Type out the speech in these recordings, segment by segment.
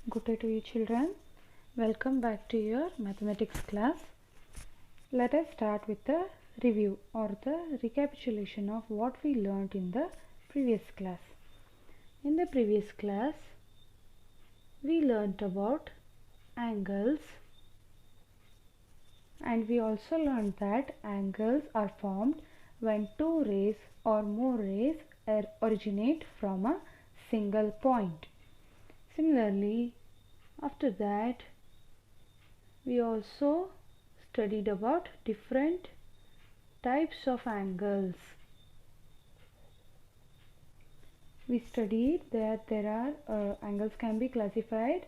Good day to you children. Welcome back to your mathematics class. Let us start with the review or the recapitulation of what we learned in the previous class. In the previous class, we learnt about angles, and we also learned that angles are formed when two rays or more rays originate from a single point. Similarly, after that, we also studied about different types of angles. We studied that there are angles can be classified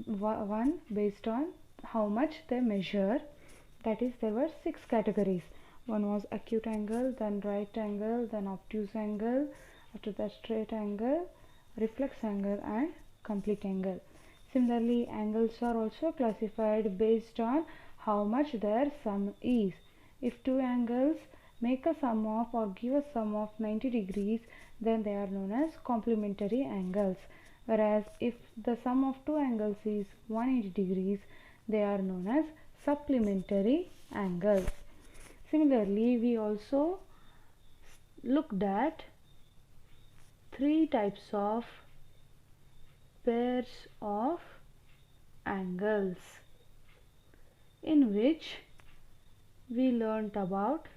one based on how much they measure. That is, there were 6 categories. One was acute angle, then right angle, then obtuse angle, after that straight angle, reflex angle, and complete angle. Similarly, angles are also classified based on how much their sum is. If two angles make a sum of or give a sum of 90 degrees, then they are known as complementary angles. Whereas if the sum of two angles is 180 degrees, they are known as supplementary angles. Similarly, we also looked at 3 types of pairs of angles, in which we learnt about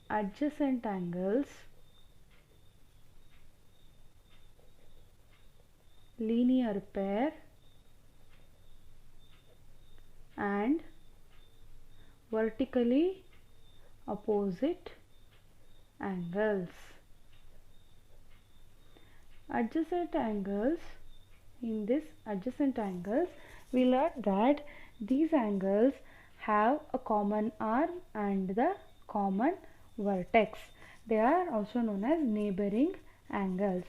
adjacent angles, linear pair, and vertically opposite angles. Adjacent angles. In this adjacent angles, we learned that these angles have a common arm and the common vertex. They are also known as neighboring angles.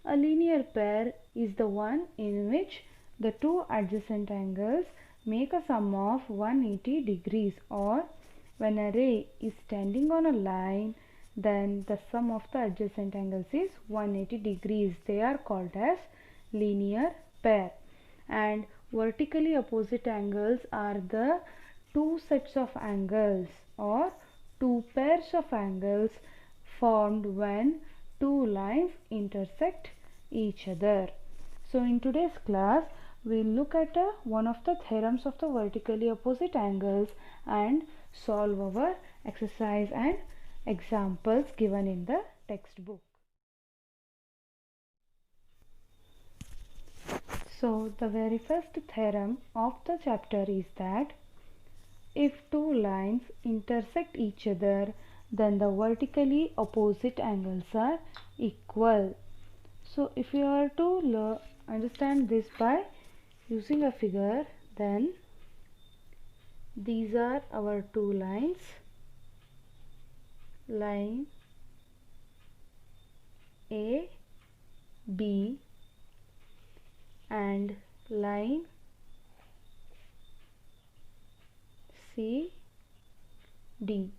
A linear pair is the one in which the two adjacent angles make a sum of 180 degrees, or when a ray is standing on a line, then the sum of the adjacent angles is 180 degrees. They are called as linear pair. And vertically opposite angles are the two sets of angles or two pairs of angles formed when two lines intersect each other. So in today's class, we will look at one of the theorems of the vertically opposite angles and solve our exercise and examples given in the textbook. So the very first theorem of the chapter is that if two lines intersect each other, then the vertically opposite angles are equal. So if you are to understand this by using a figure, then these are our two lines, line A, B, and line C, D.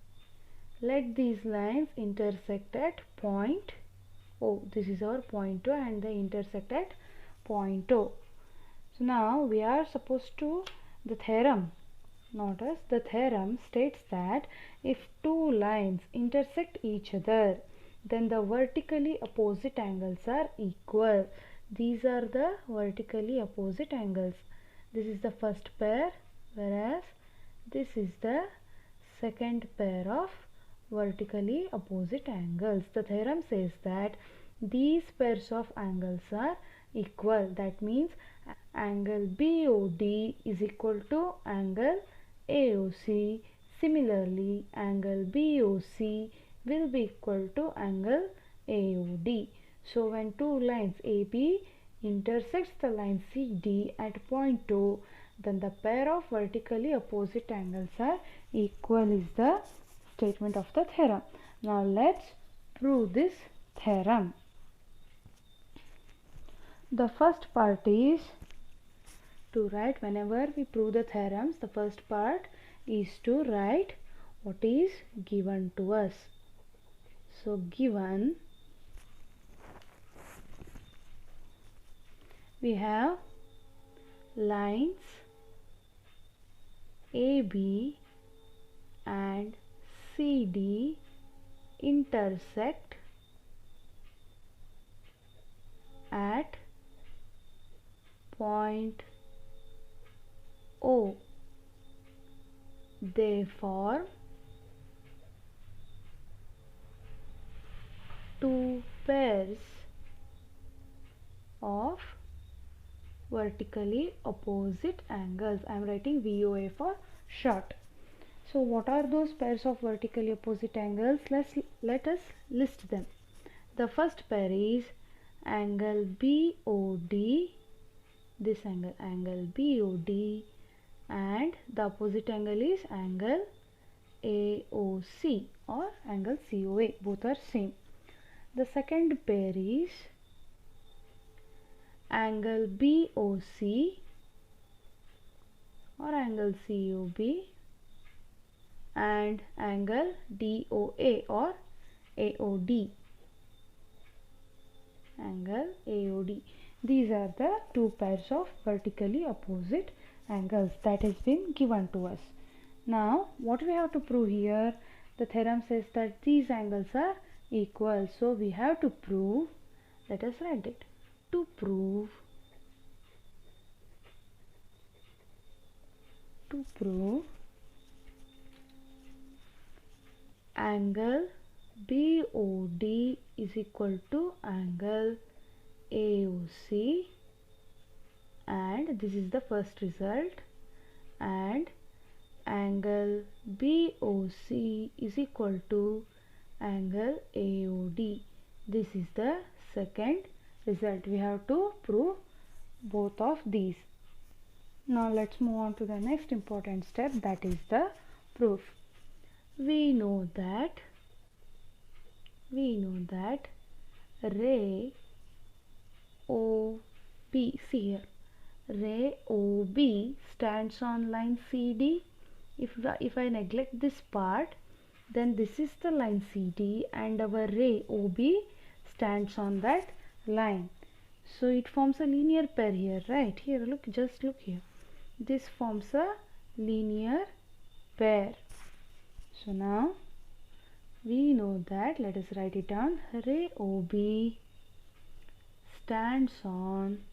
Let these lines intersect at point O. This is our point O, and they intersect at point O. So now we are supposed to, the theorem, notice the theorem states that if two lines intersect each other, then the vertically opposite angles are equal. These are the vertically opposite angles. This is the first pair, whereas this is the second pair of vertically opposite angles. The theorem says that these pairs of angles are equal. That means angle BOD is equal to angle AOC. Similarly, angle BOC will be equal to angle AOD. So when two lines AB intersects the line CD at point O, then the pair of vertically opposite angles are equal is the statement of the theorem. Now let's prove this theorem. The first part is to write, whenever we prove the theorems, the first part is to write what is given to us. So given we have lines AB and CD intersect at point O. They form two pairs of vertically opposite angles. I am writing VOA for short. So what are those pairs of vertically opposite angles? Let us list them. The first pair is angle BOD, this angle BOD, and the opposite angle is angle AOC or angle COA. Both are same. The second pair is angle BOC or angle COB and angle DOA or AOD. Angle AOD. These are the two pairs of vertically opposite angles that has been given to us. Now what we have to prove here? The theorem says that these angles are equal. So we have to prove, let us write it. To prove angle BOD is equal to angle AOC, and this is the first result, and angle BOC is equal to angle AOD. This is the second result. We have to prove both of these. Now let's move on to the next important step, that is the proof. We know that ray OB, see here, ray OB stands on line CD. If I neglect this part, then this is the line CD and our ray OB stands on that line. So it forms a linear pair here, right? Here, look, just look here. This forms a linear pair. So now we know that, let us write it down, ray OB stands on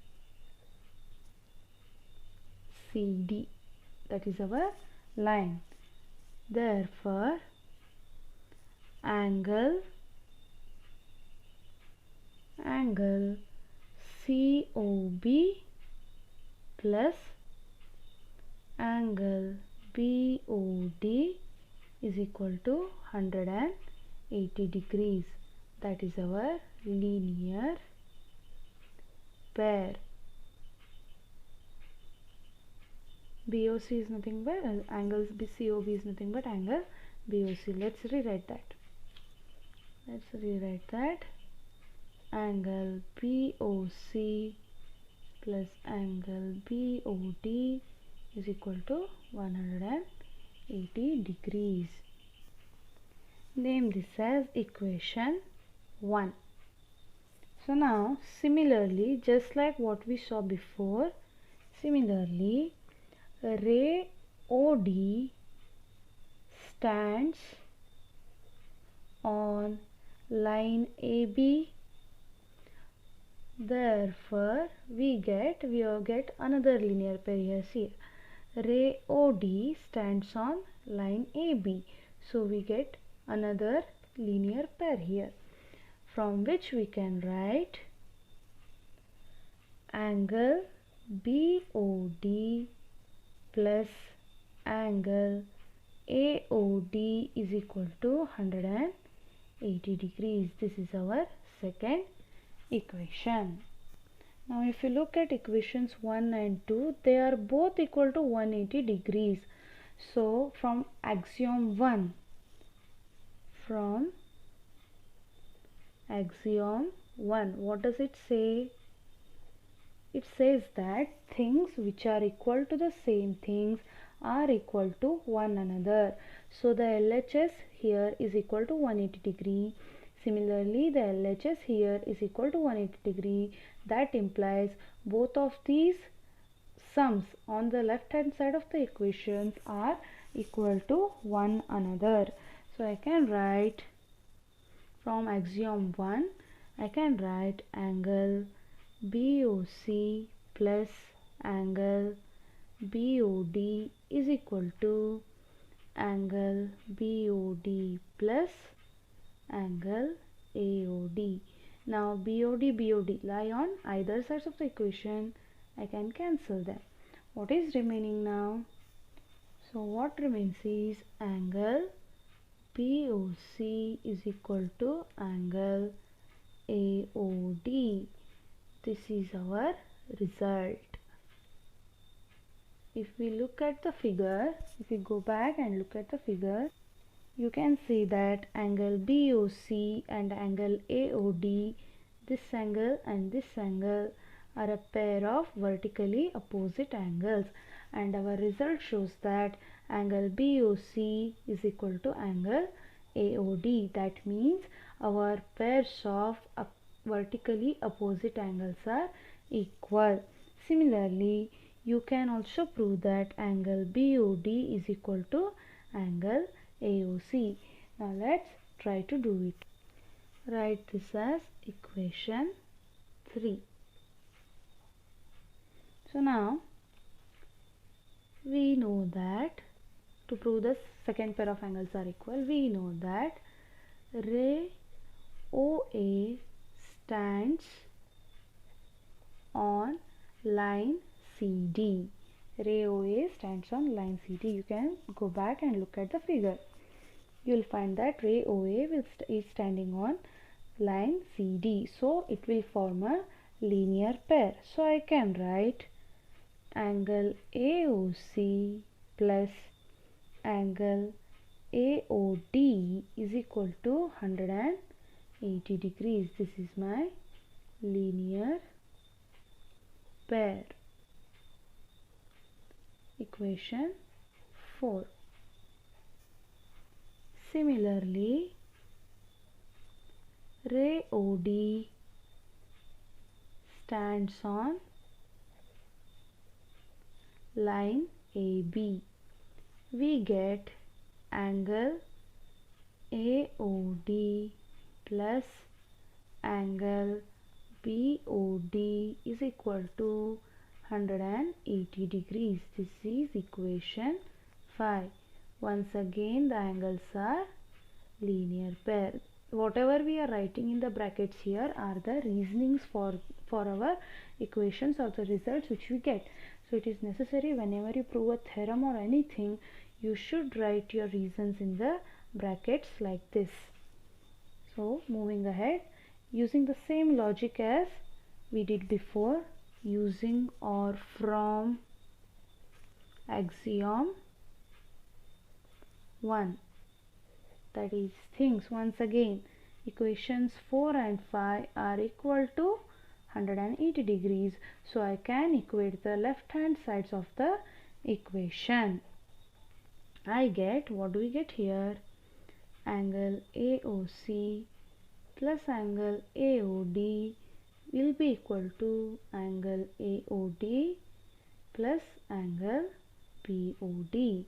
CD, that is our line. Therefore angle COB plus angle BOD is equal to 180 degrees. That is our linear pair. BOC is nothing but angle COB is nothing but angle BOC. Let's rewrite that. Angle BOC plus angle BOD is equal to 180 degrees. Name this as equation 1. So now similarly, just like what we saw before, similarly ray OD stands on line AB. Therefore we get another linear pair here. See, ray OD stands on line AB, so we get another linear pair here, from which we can write angle BOD plus angle AOD is equal to 180 degrees. This is our second equation. Now if you look at equations 1 and 2, they are both equal to 180 degrees. So from axiom 1, what does it say? It says that things which are equal to the same things are equal to one another. So the LHS here is equal to 180 degree. Similarly, the LHS here is equal to 180 degree. That implies both of these sums on the left hand side of the equations are equal to one another. So I can write from axiom 1, I can write angle BOC plus angle BOD is equal to angle BOD plus angle AOD. Now BOD lie on either sides of the equation. I can cancel them. What is remaining now? So what remains is angle BOC is equal to angle AOD. This is our result. If we look at the figure, if we go back and look at the figure, you can see that angle BOC and angle AOD, this angle and this angle, are a pair of vertically opposite angles, and our result shows that angle BOC is equal to angle AOD. That means our pairs of vertically opposite angles are equal. Similarly, you can also prove that angle BOD is equal to angle AOC. Now let's try to do it. Write this as equation 3. So now we know that to prove the second pair of angles are equal, we know that ray OA stands on line CD. Ray OA stands on line CD. You can go back and look at the figure. You will find that ray OA is standing on line CD. So it will form a linear pair. So I can write angle AOC plus angle AOD is equal to 180 degrees. This is my linear pair. Equation 4. Similarly, ray OD stands on line AB. We get angle AOD plus angle BOD is equal to 180 degrees. This is equation 5. Once again, the angles are linear pair. Whatever we are writing in the brackets here are the reasonings for our equations or the results which we get. So it is necessary whenever you prove a theorem or anything, you should write your reasons in the brackets like this. So moving ahead, using the same logic as we did before, using or from axiom 1, that is things, once again equations 4 and 5 are equal to 180 degrees. So I can equate the left hand sides of the equation. I get, what do we get here? Angle AOC plus angle AOD will be equal to angle AOD plus angle BOD.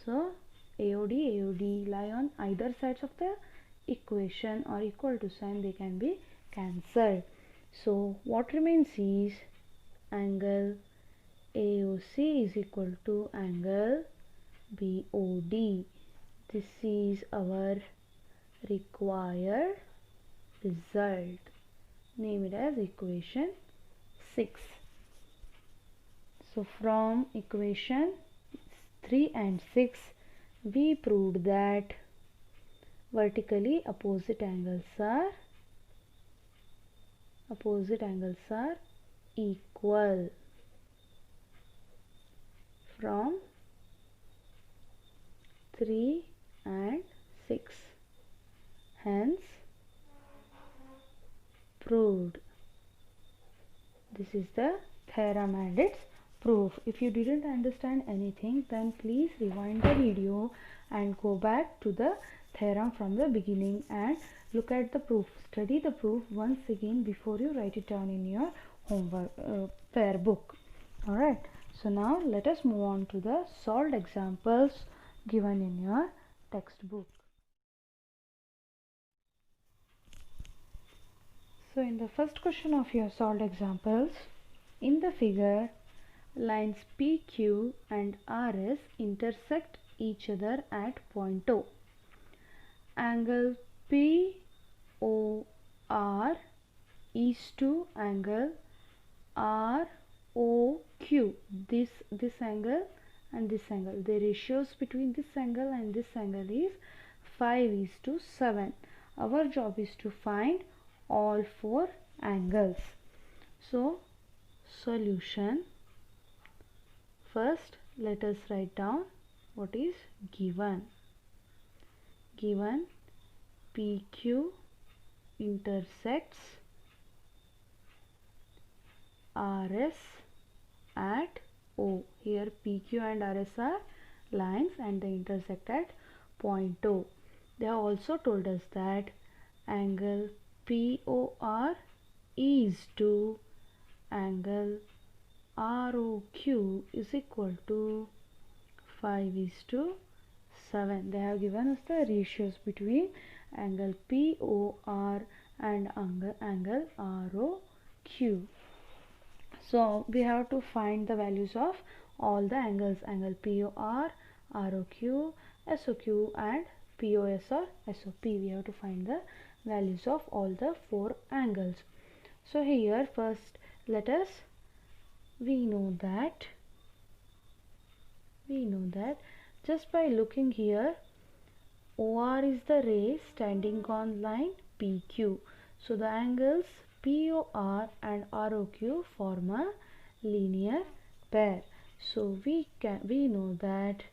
So AOD lie on either sides of the equation or equal to sign, they can be cancelled. So what remains is angle AOC is equal to angle BOD. This is our required result. Name it as equation 6. So from equation 3 and 6, we proved that vertically opposite angles are equal. From 3 and 6, hence proved. This is the theorem and its proof. If you didn't understand anything, then please rewind the video and go back to the theorem from the beginning and look at the proof. Study the proof once again before you write it down in your homework pair book. Alright, So now let us move on to the solved examples given in your textbook. So in the first question of your solved examples, in the figure, lines PQ and RS intersect each other at point O. Angle POR is to angle ROQ. This angle and this angle. The ratios between this angle and this angle is 5:7. Our job is to find all four angles. So solution. First, let us write down what is given. Given PQ intersects RS at O. Here PQ and RS are lines and they intersect at point O. They have also told us that angle POR is to angle ROQ is equal to 5:7. They have given us the ratios between angle POR and angle ROQ. So we have to find the values of all the angles, angle POR, ROQ, SOQ and POS or SOP. We have to find the values of all the four angles. So here first we know that just by looking here, OR is the ray standing on line PQ. So the angles POR and ROQ form a linear pair. So we know that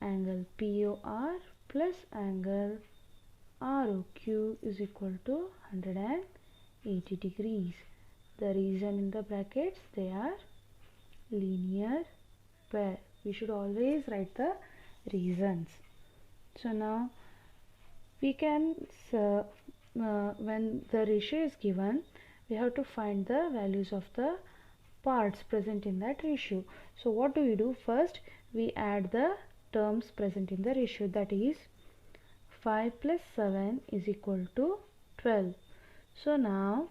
angle POR plus angle ROQ is equal to 180 degrees. The reason in the brackets, they are linear pair. We should always write the reasons. So now we can when the ratio is given, we have to find the values of the parts present in that ratio. So what do we do? First we add the terms present in the ratio, that is 5 plus 7 is equal to 12. So now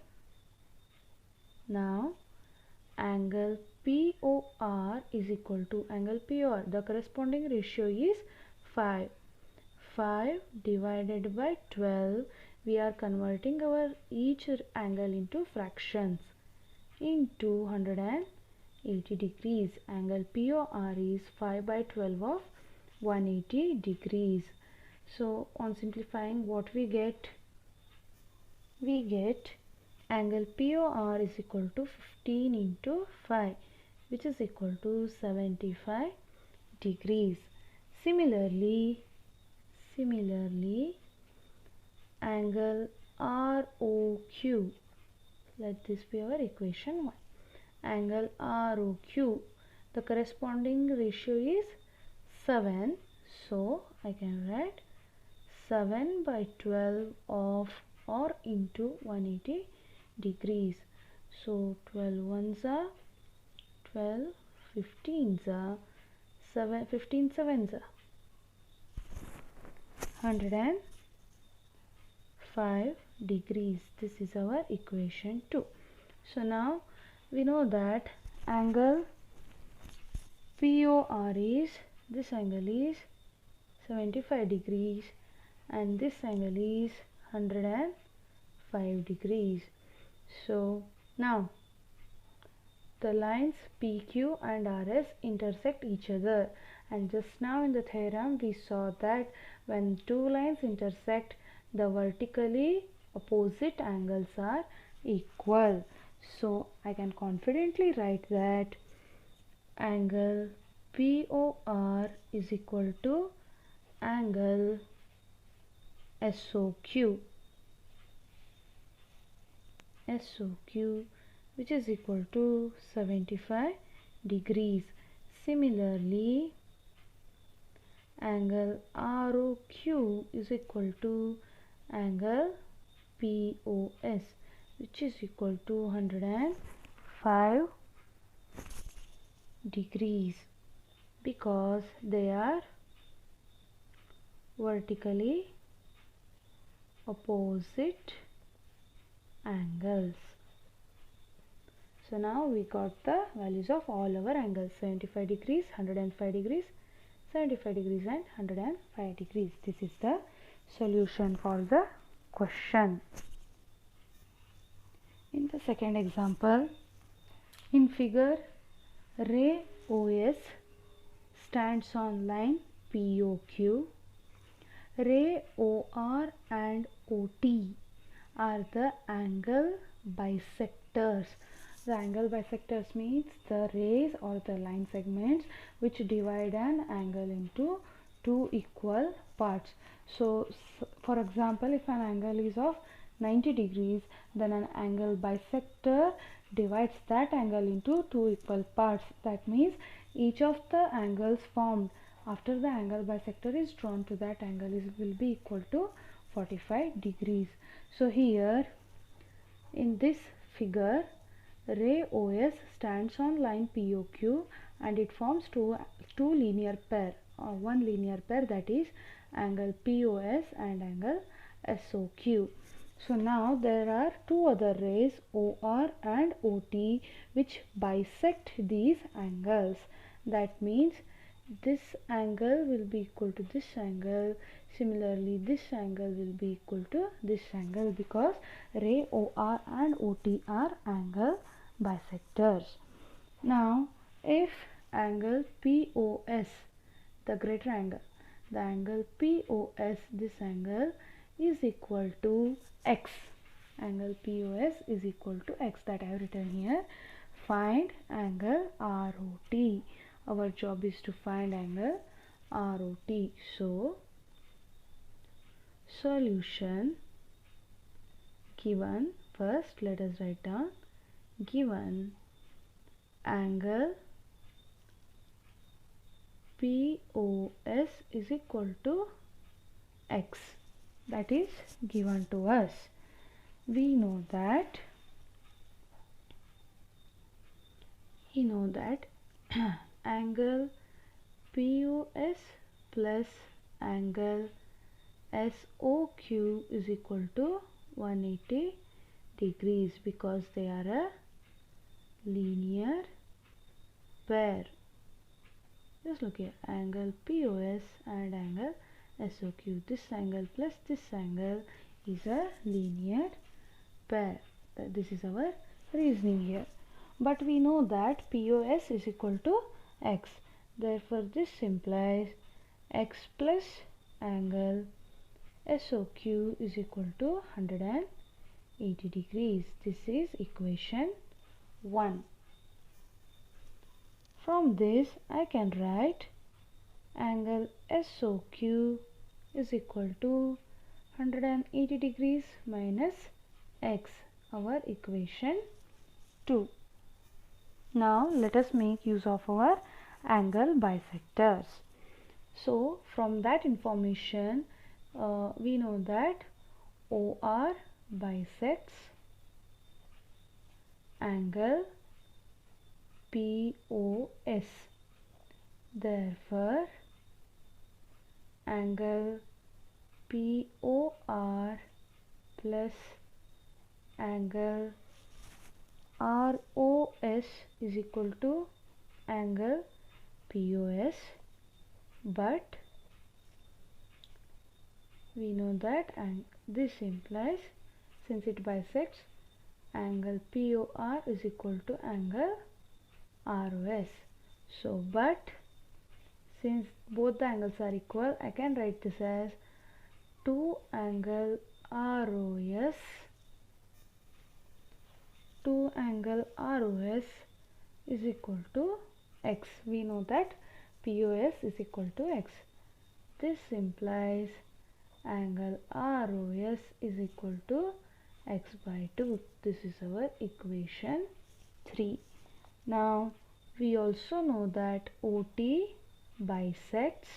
angle POR is equal to angle POR. The corresponding ratio is 5. 5 divided by 12. We are converting our each angle into fractions into 180 degrees. Angle POR is 5 by 12 of 180 degrees. So on simplifying, what we get? We get angle POR is equal to 15 into 5, which is equal to 75 degrees. Similarly, angle ROQ, let this be our equation 1. Angle ROQ, the corresponding ratio is 7. So I can write 7 by 12 of or into 180 degrees. So 12 ones are 12, 15s are 7, 15 sevens are 105 degrees. This is our equation 2. So now we know that angle POR is, this angle is 75 degrees and this angle is 105 degrees. So now the lines PQ and RS intersect each other, and just now in the theorem we saw that when two lines intersect, the vertically opposite angles are equal. So I can confidently write that angle POR is equal to angle SOQ, which is equal to 75 degrees. Similarly, angle ROQ is equal to angle POS, which is equal to 105 degrees because they are vertically opposite angles. So now we got the values of all our angles: 75 degrees, 105 degrees, 75 degrees and 105 degrees. This is the solution for the question. In the second example, in figure, ray OS stands on line POQ. Ray OR and OT are the angle bisectors. The angle bisectors means the rays or the line segments which divide an angle into two equal parts. So for example, if an angle is of 90 degrees, then an angle bisector divides that angle into two equal parts. That means each of the angles formed after the angle bisector is drawn to that angle will be equal to 45 degrees. So here in this figure, ray OS stands on line POQ and it forms two linear pair, or one linear pair, that is angle POS and angle SOQ. So now there are two other rays OR and OT which bisect these angles. That means this angle will be equal to this angle. Similarly, this angle will be equal to this angle because ray OR and OT are angle bisectors. Now, if angle POS, the greater angle, the angle POS, this angle is equal to X. Angle POS is equal to X, that I have written here. Find angle ROT. Our job is to find angle ROT. So, solution given, first let us write down, given angle POS is equal to X, that is given to us. We know that angle POS plus angle SOQ is equal to 180 degrees because they are a linear pair. Just look here, angle POS and angle SOQ. This angle plus this angle is a linear pair. This is our reasoning here. But we know that POS is equal to X. Therefore, this implies X plus angle SOQ is equal to 180 degrees. This is equation 1. From this, I can write angle SOQ is equal to 180 degrees minus X, our equation 2. Now, let us make use of our angle bisectors. So, from that information, we know that OR bisects angle POS. Therefore, angle POR plus angle ROS is equal to angle POS, but we know that this implies, since it bisects, angle POR is equal to angle ROS. So, but since both the angles are equal, I can write this as 2 angle ROS. 2 angle ROS is equal to X. We know that POS is equal to X. This implies angle ROS is equal to X by 2. This is our equation 3. Now, we also know that OT bisects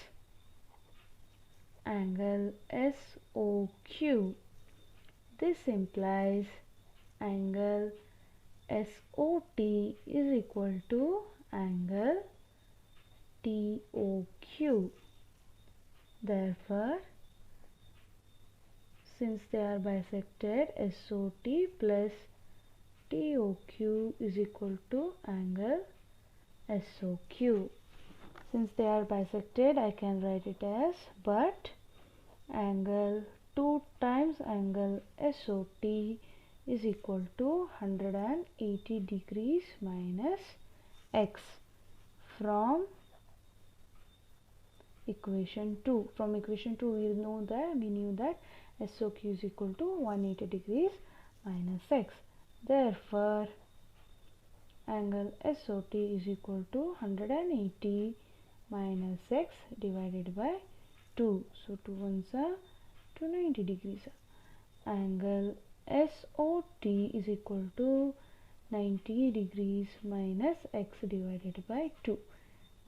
angle SOQ. This implies angle SOT is equal to angle TOQ. Therefore, since they are bisected, SOT plus TOQ is equal to angle SOQ. Since they are bisected, I can write it as but angle 2 times angle SOT is equal to 180 degrees minus x from equation 2. From equation 2 we knew that SOQ is equal to 180 degrees minus x. Therefore, angle SOT is equal to 180 minus x divided by 2. So 2 ones are 290 degrees. Angle SOT is equal to 90 degrees minus x divided by 2.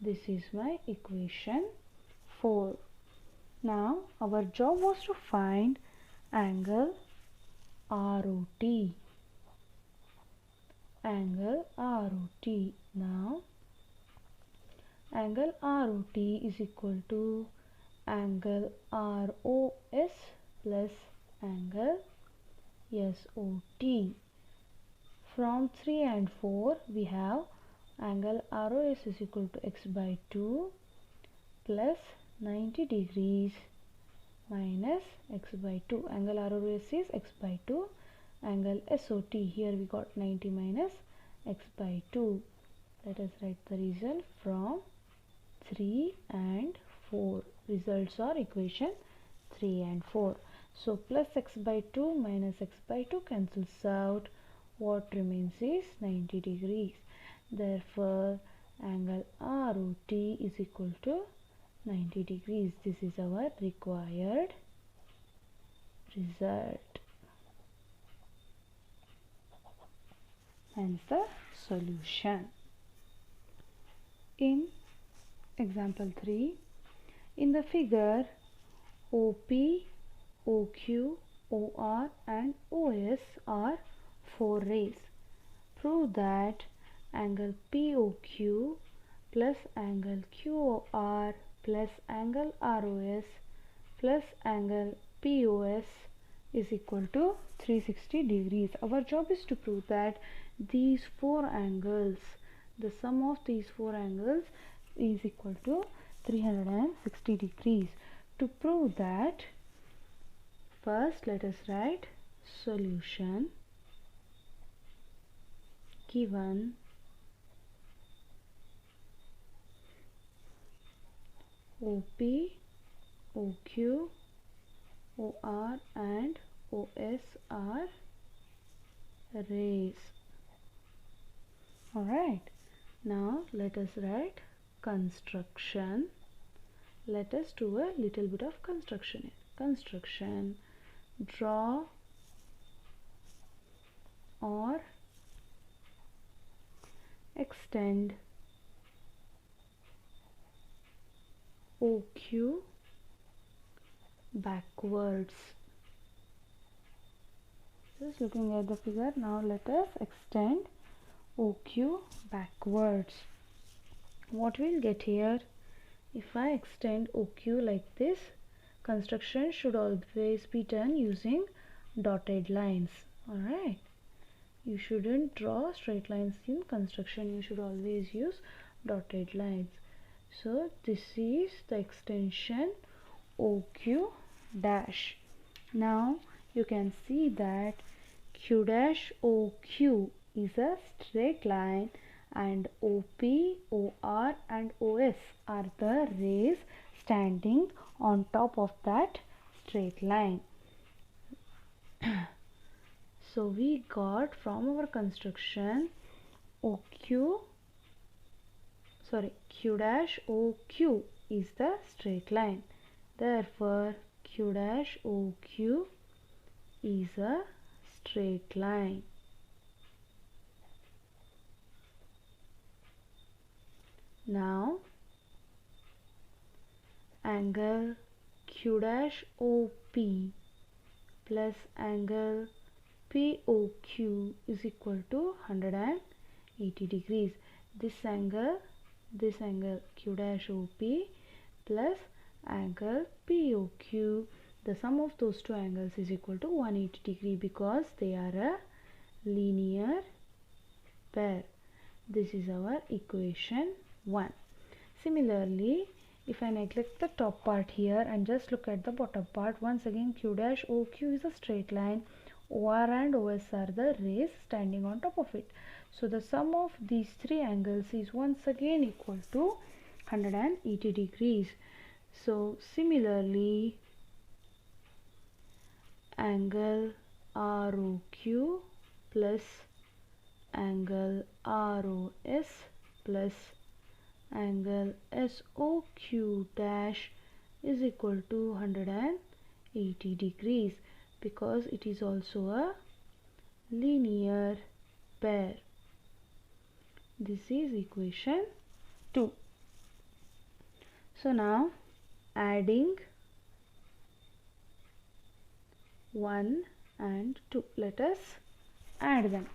This is my equation 4. Now our job was to find angle ROT. Angle ROT. Now angle ROT is equal to angle ROS plus angle SOT. From 3 and 4 we have angle ROS is equal to x by 2 plus 90 degrees minus x by 2. Angle ROS is x by 2. Angle SOT, here we got 90 minus x by 2. Let us write the result from 3 and 4. Results are equation 3 and 4. So plus x by 2 minus x by 2 cancels out. What remains is 90 degrees. Therefore, angle ROT is equal to 90 degrees. This is our required result. Hence the solution. In example 3, in the figure, OP, OQ, OR and OS are 4 rays. Prove that angle POQ plus angle QOR plus angle ROS plus angle POS is equal to 360 degrees. Our job is to prove that these 4 angles, the sum of these 4 angles is equal to 360 degrees. To prove that, first let us write solution. Given OP, OQ, OR and OS are rays. Alright, now let us write construction. Let us do a little bit of construction. Construction, draw or extend OQ backwards. Just looking at the figure, now let us extend OQ backwards. What we'll get here, if I extend OQ like this, construction should always be done using dotted lines. Alright, you shouldn't draw straight lines in construction, you should always use dotted lines. So this is the extension OQ dash. Now you can see that Q dash OQ is a straight line and OP, OR and OS are the rays standing on top of that straight line. So we got from our construction Q dash OQ is the straight line. Therefore, Q dash OQ is a straight line. Now, angle Q dash OP plus angle POQ is equal to 180 degrees. this angle Q dash OP plus angle POQ. The sum of those two angles is equal to 180 degree because they are a linear pair. This is our equation 1. Similarly, if I neglect the top part here and just look at the bottom part, once again Q dash OQ is a straight line. OR and OS are the rays standing on top of it. So the sum of these three angles is once again equal to 180 degrees. So similarly, angle ROQ plus angle ROS plus angle SOQ dash is equal to 180 degrees because it is also a linear pair. This is equation 2. So now adding 1 and 2, let us add them.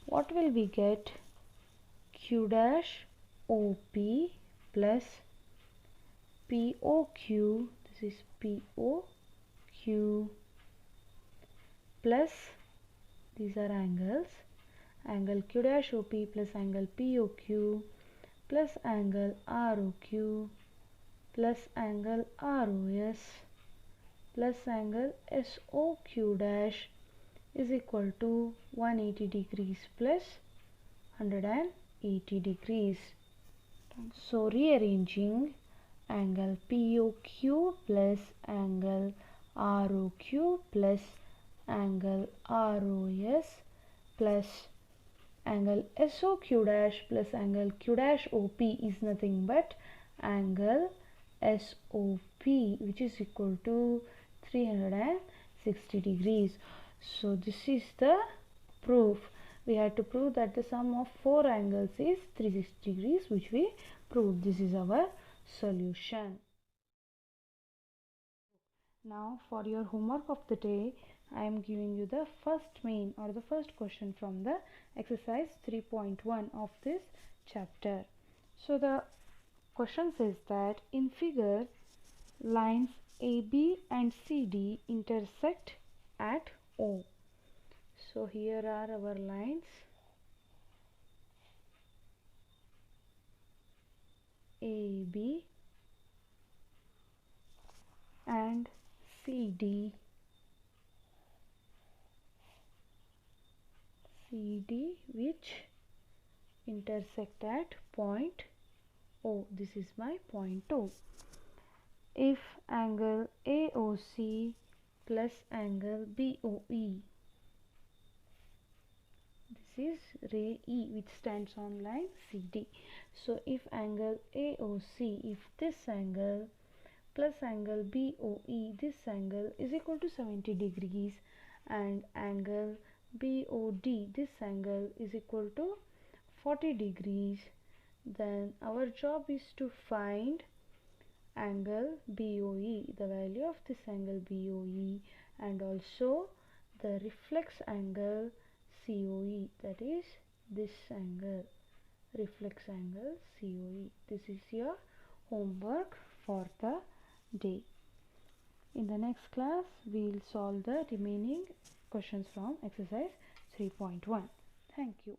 What will we get? Q dash OP plus POQ, this is POQ plus, these are angles, angle Q dash OP plus angle POQ plus angle ROQ plus angle ROS plus angle SOQ dash is equal to 180 degrees plus 180 degrees. So rearranging angle POQ plus angle ROQ plus angle ROS plus angle SOQ dash plus angle Q dash OP is nothing but angle SOP, which is equal to 360 degrees. So this is the proof. We had to prove that the sum of four angles is 360 degrees, which we proved. This is our solution. Now for your homework of the day, I am giving you the first main or the first question from the exercise 3.1 of this chapter. So the question says that in figure, lines AB and CD intersect at O. So here are our lines AB and CD, which intersect at point O. This is my point O. If angle AOC plus angle BOE, this is ray E which stands on line CD. So if angle AOC, if this angle plus angle BOE, this angle is equal to 70 degrees, and angle BOD, this angle is equal to 40 degrees, then our job is to find angle BOE, the value of this angle BOE, and also the reflex angle COE, that is this angle, reflex angle COE. This is your homework for the day. In the next class, we will solve the remaining questions from exercise 3.1. Thank you.